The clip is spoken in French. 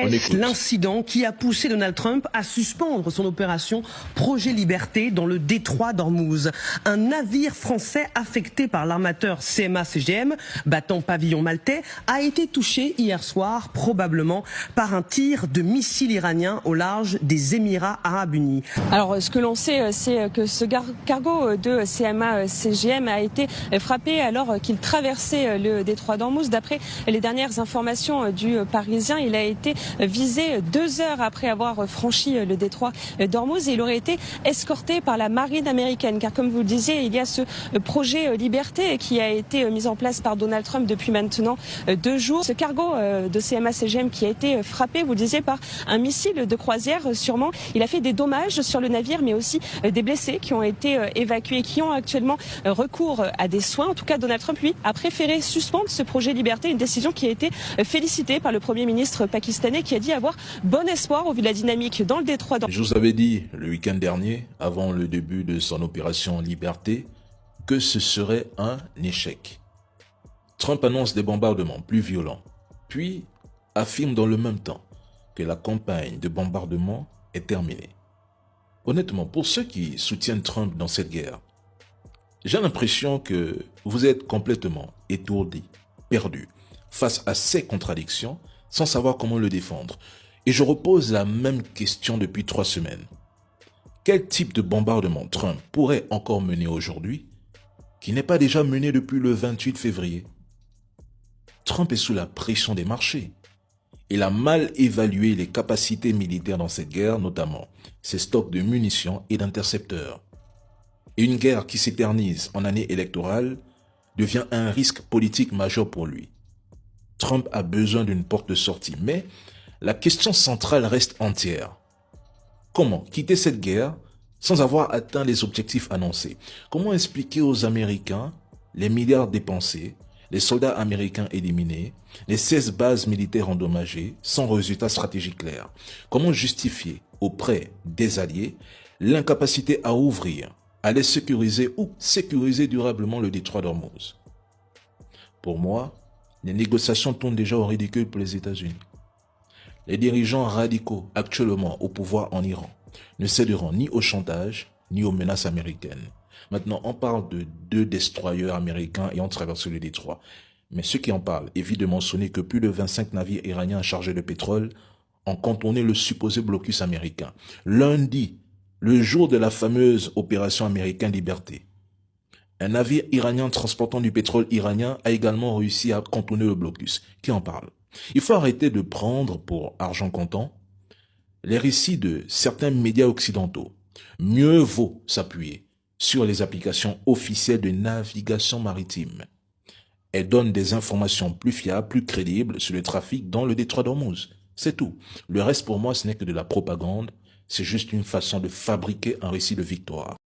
On écoute. L'incident qui a poussé Donald Trump à suspendre son opération Projet Liberté dans le détroit d'Ormuz. Un navire français affecté par l'armateur CMA-CGM, battant pavillon maltais, a été touché hier soir, probablement par un tir de missile iranien au large des Émirats Arabes Unis. Alors, ce que l'on sait, c'est que ce cargo de CMA-CGM a été frappé alors qu'il traversait le détroit d'Ormuz. D'après les dernières informations du Parisien, il a été visé 2 heures après avoir franchi le détroit d'Ormuz et il aurait été escorté par la marine américaine. Car comme vous le disiez, il y a ce projet Liberté qui a été mis en place par Donald Trump depuis maintenant 2 jours. Ce cargo de CMA-CGM qui a été frappé, vous le disiez, par un missile de croisière sûrement. Il a fait des dommages sur le navire mais aussi des blessés qui ont été évacués, qui ont actuellement recours à des soins. En tout cas, Donald Trump, lui, a préféré suspendre ce projet Liberté, une décision qui a été félicitée par le Premier ministre pakistanais qui a dit avoir bon espoir au vu de la dynamique dans le détroit. Je vous avais dit le week-end dernier, avant le début de son opération Liberté, que ce serait un échec. Trump annonce des bombardements plus violents, puis affirme dans le même temps que la campagne de bombardement est terminée. Honnêtement, pour ceux qui soutiennent Trump dans cette guerre, j'ai l'impression que vous êtes complètement étourdis, perdus, face à ces contradictions, sans savoir comment le défendre. Et je repose la même question depuis 3 semaines. Quel type de bombardement Trump pourrait encore mener aujourd'hui, qui n'est pas déjà mené depuis le 28 février? Trump est sous la pression des marchés. Il a mal évalué les capacités militaires dans cette guerre, notamment ses stocks de munitions et d'intercepteurs. Et une guerre qui s'éternise en année électorale devient un risque politique majeur pour lui. Trump a besoin d'une porte de sortie, mais la question centrale reste entière. Comment quitter cette guerre sans avoir atteint les objectifs annoncés? Comment expliquer aux Américains les milliards dépensés, les soldats américains éliminés, les 16 bases militaires endommagées sans résultat stratégique clair? Comment justifier auprès des alliés l'incapacité à ouvrir, à les sécuriser ou sécuriser durablement le détroit d'Ormuz? Pour moi, les négociations tournent déjà au ridicule pour les États-Unis. Les dirigeants radicaux actuellement au pouvoir en Iran ne céderont ni au chantage ni aux menaces américaines. Maintenant, on parle de 2 destroyers américains ayant traversé le détroit. Mais ceux qui en parlent évitent de mentionner que plus de 25 navires iraniens chargés de pétrole ont contourné le supposé blocus américain. Lundi, le jour de la fameuse opération américaine Liberté, un navire iranien transportant du pétrole iranien a également réussi à contourner le blocus. Qui en parle? Il faut arrêter de prendre pour argent comptant les récits de certains médias occidentaux. Mieux vaut s'appuyer sur les applications officielles de navigation maritime. Elles donnent des informations plus fiables, plus crédibles sur le trafic dans le détroit d'Ormuz. C'est tout. Le reste pour moi, ce n'est que de la propagande. C'est juste une façon de fabriquer un récit de victoire.